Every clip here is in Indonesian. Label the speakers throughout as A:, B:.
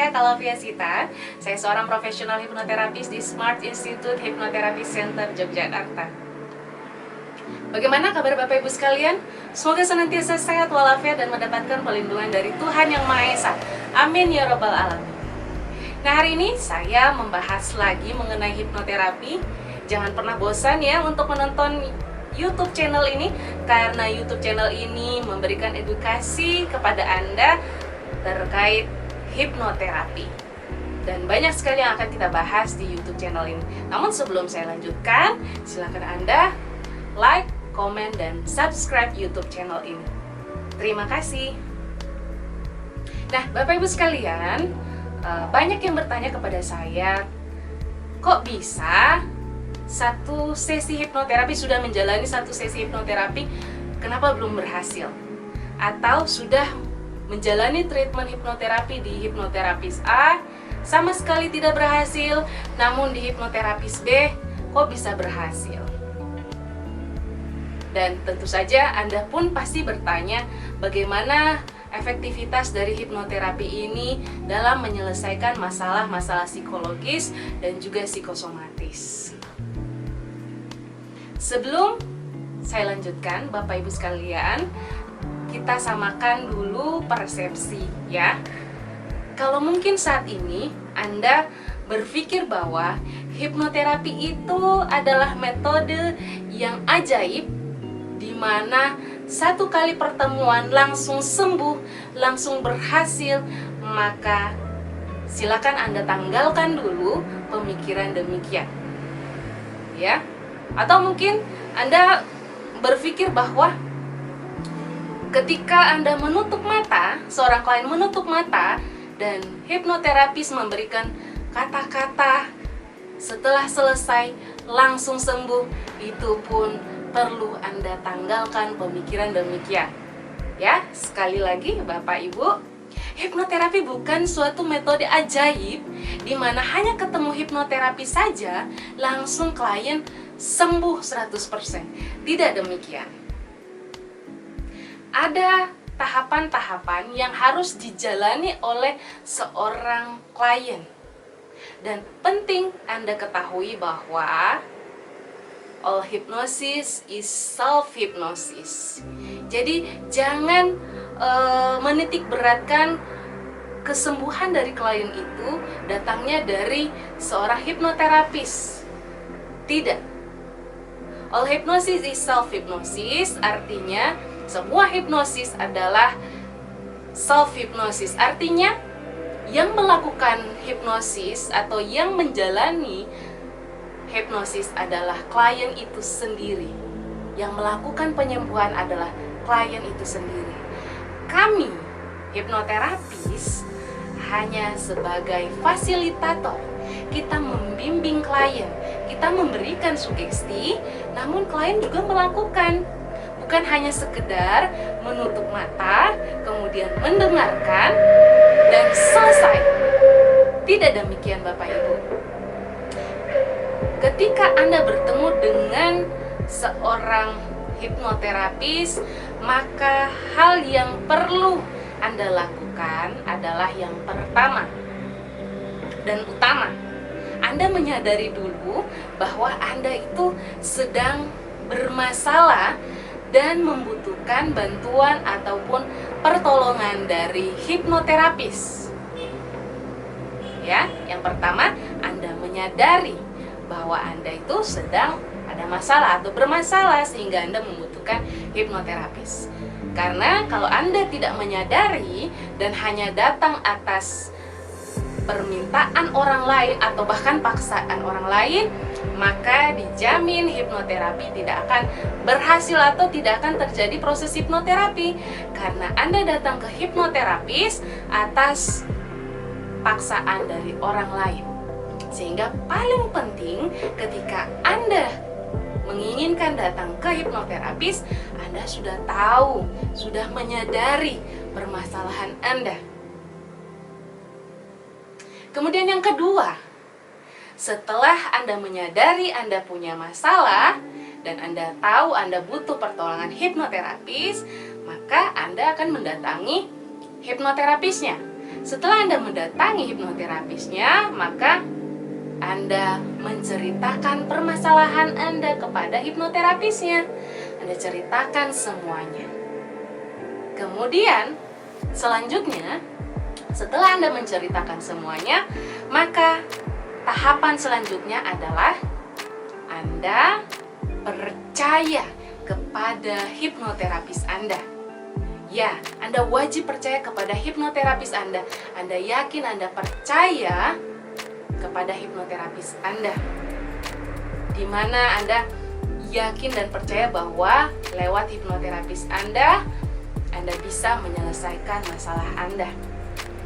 A: saya Kalavia Sita. Saya seorang profesional hipnoterapis di Smart Institute Hypnotherapy Center Yogyakarta. Bagaimana kabar Bapak Ibu sekalian? Semoga senantiasa sehat walafiat dan mendapatkan perlindungan dari Tuhan Yang Maha Esa. Amin ya Rabbal Alamin. Nah, hari ini saya membahas lagi mengenai hipnoterapi. Jangan pernah bosan ya untuk menonton YouTube channel ini, karena YouTube channel ini memberikan edukasi kepada Anda terkait hipnoterapi. Dan banyak sekali yang akan kita bahas di YouTube channel ini. Namun sebelum saya lanjutkan, silakan Anda like, komen, dan subscribe YouTube channel ini. Terima kasih. Nah, Bapak Ibu sekalian, banyak yang bertanya kepada saya, kok bisa satu sesi hipnoterapi, sudah menjalani satu sesi hipnoterapi, kenapa belum berhasil? Atau sudah menjalani treatment hipnoterapi di hipnoterapis A, sama sekali tidak berhasil, namun di hipnoterapis B, kok bisa berhasil? Dan tentu saja Anda pun pasti bertanya, bagaimana efektivitas dari hipnoterapi ini dalam menyelesaikan masalah-masalah psikologis dan juga psikosomatis. Sebelum saya lanjutkan, Bapak Ibu sekalian, kita samakan dulu persepsi ya. Kalau mungkin saat ini Anda berpikir bahwa hipnoterapi itu adalah metode yang ajaib, di mana satu kali pertemuan langsung sembuh, langsung berhasil, maka silakan Anda tanggalkan dulu pemikiran demikian. Ya. Atau mungkin Anda berpikir bahwa ketika Anda menutup mata, seorang klien menutup mata, dan hipnoterapis memberikan kata-kata setelah selesai langsung sembuh, itu pun perlu Anda tanggalkan pemikiran demikian. Ya, sekali lagi Bapak Ibu, hipnoterapi bukan suatu metode ajaib di mana hanya ketemu hipnoterapi saja langsung klien sembuh 100%. Tidak demikian. Ada tahapan-tahapan yang harus dijalani oleh seorang klien. Dan penting Anda ketahui bahwa all hypnosis is self-hypnosis. Jadi jangan menitik beratkan kesembuhan dari klien itu datangnya dari seorang hipnoterapis. Tidak. All hypnosis is self-hypnosis, artinya semua hipnosis adalah self-hypnosis. Artinya yang melakukan hipnosis atau yang menjalani hipnosis adalah klien itu sendiri. Yang melakukan penyembuhan adalah klien itu sendiri. Kami, hipnoterapis, hanya sebagai fasilitator. Kita membimbing klien, kita memberikan sugesti, namun klien juga melakukan. Bukan hanya sekedar menutup mata, kemudian mendengarkan, dan selesai. Tidak demikian Bapak Ibu. Ketika Anda bertemu dengan seorang hipnoterapis, maka hal yang perlu Anda lakukan adalah yang pertama dan utama. Anda menyadari dulu bahwa Anda itu sedang bermasalah dan membutuhkan bantuan ataupun pertolongan dari hipnoterapis. Ya, yang pertama, Anda menyadari bahwa Anda itu sedang ada masalah atau bermasalah sehingga Anda membutuhkan hipnoterapis. Karena kalau Anda tidak menyadari dan hanya datang atas permintaan orang lain atau bahkan paksaan orang lain, maka dijamin hipnoterapi tidak akan berhasil atau tidak akan terjadi proses hipnoterapi. Karena Anda datang ke hipnoterapis atas paksaan dari orang lain. Sehingga paling penting ketika Anda menginginkan datang ke hipnoterapis, Anda sudah tahu, sudah menyadari permasalahan Anda. Kemudian yang kedua, setelah Anda menyadari Anda punya masalah dan Anda tahu Anda butuh pertolongan hipnoterapis, maka Anda akan mendatangi hipnoterapisnya. Setelah Anda mendatangi hipnoterapisnya, maka Anda menceritakan permasalahan Anda kepada hipnoterapisnya. Anda ceritakan semuanya. Kemudian, selanjutnya, setelah Anda menceritakan semuanya, maka tahapan selanjutnya adalah Anda percaya kepada hipnoterapis Anda. Ya, Anda wajib percaya kepada hipnoterapis Anda. Anda yakin, Anda percaya kepada hipnoterapis Anda, di mana Anda yakin dan percaya bahwa lewat hipnoterapis Anda bisa menyelesaikan masalah Anda.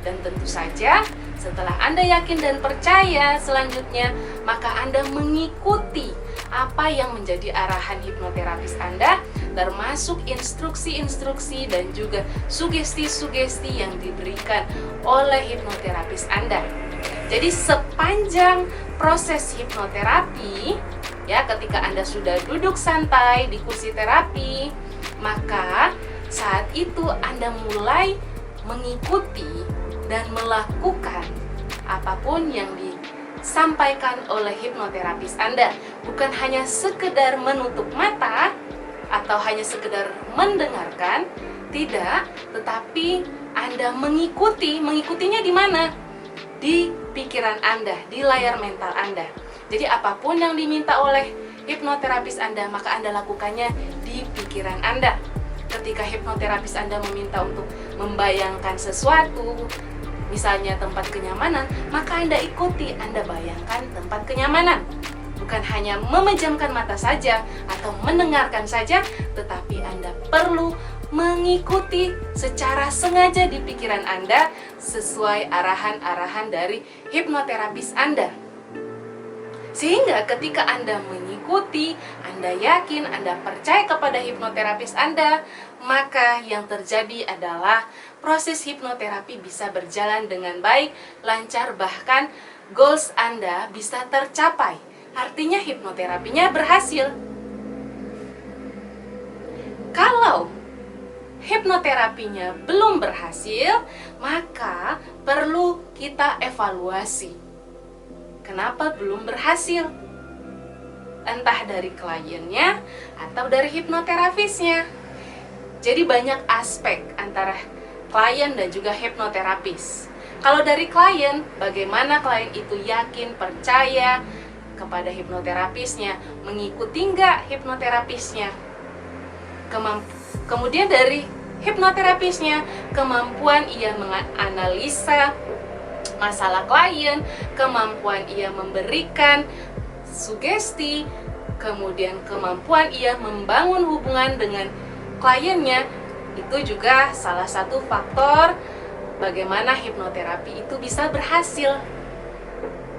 A: Dan tentu saja, setelah Anda yakin dan percaya, selanjutnya maka Anda mengikuti apa yang menjadi arahan hipnoterapis Anda, termasuk instruksi-instruksi dan juga sugesti-sugesti yang diberikan oleh hipnoterapis Anda. Jadi sepanjang proses hipnoterapi, ya, ketika Anda sudah duduk santai di kursi terapi, maka saat itu Anda mulai mengikuti dan melakukan apapun yang disampaikan oleh hipnoterapis Anda. Bukan hanya sekedar menutup mata atau hanya sekedar mendengarkan, tidak, tetapi Anda mengikutinya di mana? Di pikiran Anda, di layar mental Anda. Jadi apapun yang diminta oleh hipnoterapis Anda, maka Anda lakukannya di pikiran Anda. Ketika hipnoterapis Anda meminta untuk membayangkan sesuatu, misalnya tempat kenyamanan, maka Anda ikuti, Anda bayangkan tempat kenyamanan. Bukan hanya memejamkan mata saja atau mendengarkan saja, tetapi Anda perlu mengikuti secara sengaja di pikiran Anda sesuai arahan-arahan dari hipnoterapis Anda. Sehingga ketika Anda mengikuti, Anda yakin, Anda percaya kepada hipnoterapis Anda, maka yang terjadi adalah proses hipnoterapi bisa berjalan dengan baik, lancar, bahkan goals Anda bisa tercapai. Artinya hipnoterapinya berhasil. Kalau hipnoterapinya belum berhasil, maka perlu kita evaluasi. Kenapa belum berhasil? Entah dari kliennya atau dari hipnoterapisnya. Jadi banyak aspek antara klien dan juga hipnoterapis. Kalau dari klien, bagaimana klien itu yakin, percaya kepada hipnoterapisnya, mengikuti nggak hipnoterapisnya? Kemudian dari hipnoterapisnya, kemampuan ia menganalisa masalah klien, kemampuan ia memberikan sugesti, kemudian kemampuan ia membangun hubungan dengan kliennya, itu juga salah satu faktor bagaimana hipnoterapi itu bisa berhasil.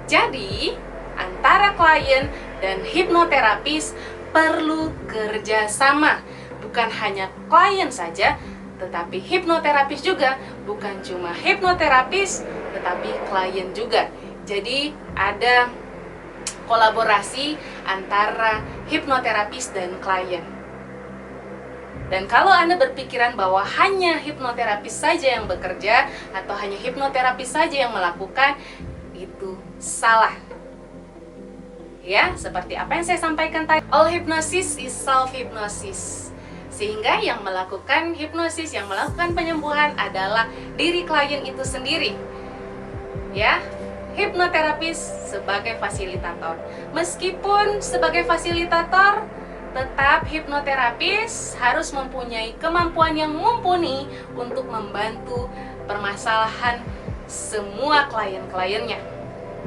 A: Jadi, antara klien dan hipnoterapis perlu kerjasama. Bukan hanya klien saja, tetapi hipnoterapis juga. Bukan cuma hipnoterapis, tetapi klien juga. Jadi ada kolaborasi antara hipnoterapis dan klien. Dan kalau Anda berpikiran bahwa hanya hipnoterapis saja yang bekerja atau hanya hipnoterapis saja yang melakukan, itu salah. Ya, seperti apa yang saya sampaikan tadi, all hypnosis is self-hypnosis. Sehingga yang melakukan hipnosis, yang melakukan penyembuhan adalah diri klien itu sendiri. Ya, hipnoterapis sebagai fasilitator. Meskipun sebagai fasilitator, tetap hipnoterapis harus mempunyai kemampuan yang mumpuni untuk membantu permasalahan semua klien-kliennya.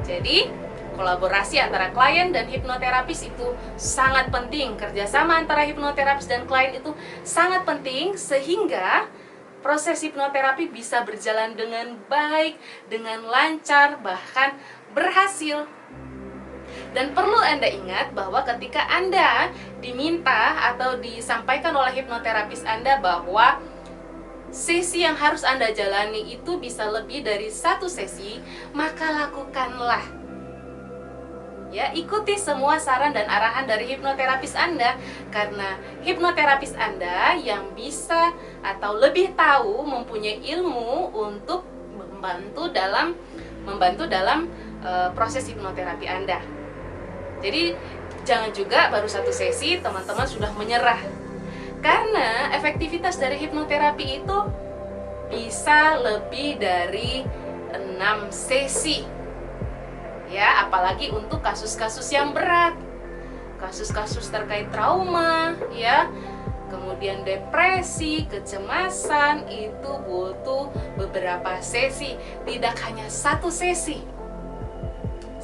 A: Jadi, kolaborasi antara klien dan hipnoterapis itu sangat penting. Kerjasama antara hipnoterapis dan klien itu sangat penting, sehingga proses hipnoterapi bisa berjalan dengan baik, dengan lancar, bahkan berhasil. Dan perlu Anda ingat bahwa ketika Anda diminta atau disampaikan oleh hipnoterapis Anda bahwa sesi yang harus Anda jalani itu bisa lebih dari satu sesi, maka lakukanlah. Ya, ikuti semua saran dan arahan dari hipnoterapis Anda, karena hipnoterapis Anda yang bisa atau lebih tahu, mempunyai ilmu untuk membantu dalam proses hipnoterapi Anda. Jadi jangan juga baru satu sesi teman-teman sudah menyerah, karena efektivitas dari hipnoterapi itu bisa lebih dari 6 sesi ya, apalagi untuk kasus-kasus yang berat, kasus-kasus terkait trauma ya, kemudian depresi, kecemasan, itu butuh beberapa sesi, tidak hanya satu sesi.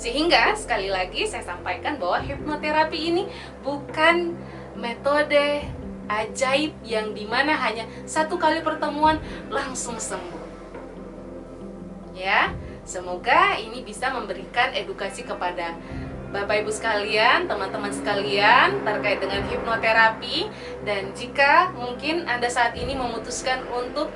A: Sehingga sekali lagi saya sampaikan bahwa hipnoterapi ini bukan metode ajaib yang dimana hanya satu kali pertemuan langsung sembuh. Ya, semoga ini bisa memberikan edukasi kepada Bapak Ibu sekalian, teman-teman sekalian terkait dengan hipnoterapi. Dan jika mungkin Anda saat ini memutuskan untuk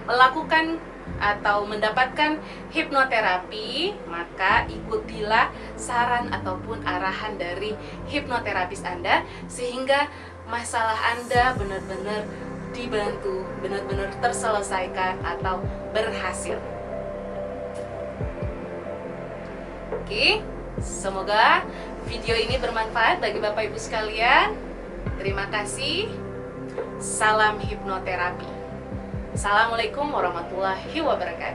A: melakukan atau mendapatkan hipnoterapi, maka ikutilah saran ataupun arahan dari hipnoterapis Anda, sehingga masalah Anda benar-benar dibantu, benar-benar terselesaikan atau berhasil. Oke, semoga video ini bermanfaat bagi Bapak Ibu sekalian. Terima kasih. Salam hipnoterapi. Assalamualaikum warahmatullahi wabarakatuh.